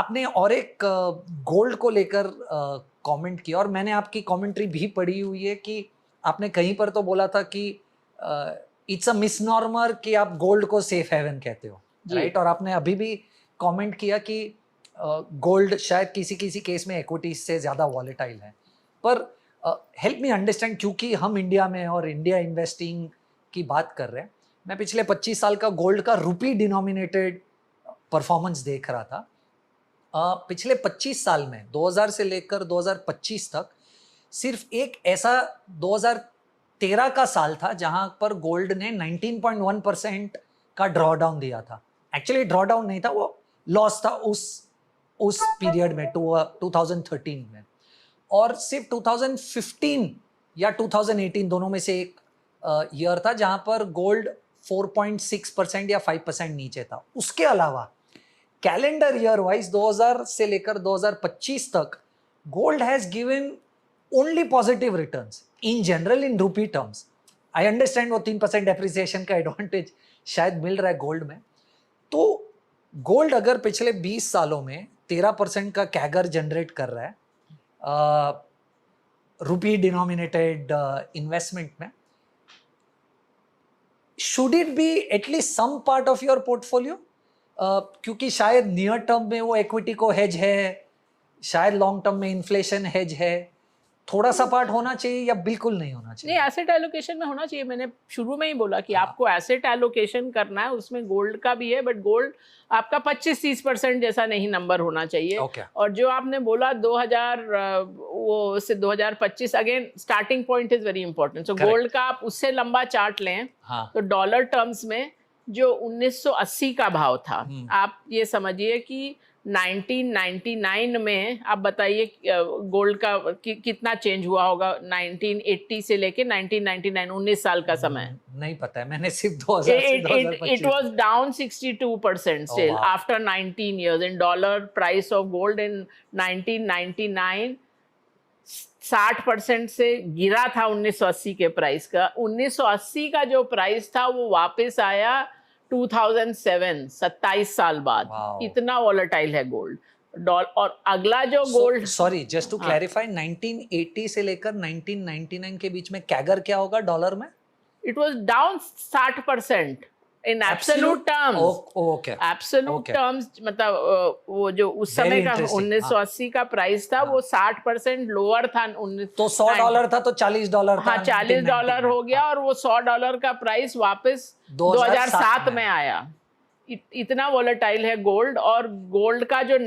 आपने और एक गोल्ड को लेकर कमेंट किया और मैंने आपकी कमेंट्री भी पढ़ी हुई है कि आपने कहीं पर तो बोला था कि इट्स अ मिसनॉर्मर कि आप गोल्ड को सेफ हेवन कहते हो, राइट? और आपने अभी भी कमेंट किया कि गोल्ड शायद किसी किसी केस में इक्विटीज से ज़्यादा वॉलेटाइल है। पर हेल्प मी अंडरस्टैंड, क्योंकि हम इंडिया में और इंडिया इन्वेस्टिंग की बात कर रहे हैं, मैं पिछले 25 साल का गोल्ड का रुपी डिनोमिनेटेड परफॉर्मेंस देख रहा था। पिछले 25 साल में 2000 से लेकर 2025 तक सिर्फ एक ऐसा 2013 का साल था जहां पर गोल्ड ने 19.1% का ड्रॉडाउन दिया था। एक्चुअली ड्रॉडाउन नहीं था, वो लॉस था उस पीरियड में 2013 में। और सिर्फ 2015 या 2018 दोनों में से एक ईयर था जहां पर गोल्ड 4.6% या 5% नीचे था। उसके अलावा कैलेंडर ईयर वाइज 2000 से लेकर 2025 तक gold has given only positive returns in general in रूपी टर्म्स। आई अंडरस्टैंड वो 3% डेप्रिसिएशन का एडवांटेज शायद मिल रहा है गोल्ड में। तो गोल्ड अगर पिछले 20 सालों में 13% का कैगर जनरेट कर रहा है रुपी डिनोमिनेटेड इन्वेस्टमेंट में, should it be at least some part of your portfolio? क्योंकि शायद नियर टर्म में वो इक्विटी को हेज है, शायद लॉन्ग टर्म में इन्फ्लेशन हेज है, थोड़ा सा पार्ट होना चाहिए या बिल्कुल नहीं होना चाहिए? नहीं, एसेट एलोकेशन में होना चाहिए। मैंने शुरू में ही बोला कि आपको एसेट एलोकेशन करना है, उसमें गोल्ड का भी है, बट गोल्ड आपका 25-30% जैसा नहीं नंबर होना चाहिए। और जो आपने बोला 2000 वो से 2025, again starting point is very important. So gold का आप उससे लंबा चार्ट लें तो डॉलर टर्म्स में जो 1980 का भाव था, आप ये समझिए कि 1999 में आप बताइए गोल्ड का कितना चेंज हुआ होगा 1980 से लेके 1999, 19 साल का समय। नहीं पता है, मैंने सिर्फ 2000 से 2025 it was down 62% still after 19 years in dollar price of gold in 1999 60% से गिरा था 1980 के प्राइस का। 1980 का जो प्राइस था वो वापस आया 2007, 27 साल बाद। इतना वॉलेटाइल है गोल्ड। और अगला जो gold, sorry just to clarify, 1980 से लेकर 1999 के बीच में कैगर क्या होगा डॉलर में? It was down 60% in absolute terms. Absolute terms मतलब वो जो उस समय का 1980 का प्राइस था वो 60% लोअर था। तो $100 था तो $40 था। हाँ, $40 हो गया और वो $100 का प्राइस वापस 2007 में आया। इतना वॉलेटाइल है गोल्ड। और गोल्ड का जो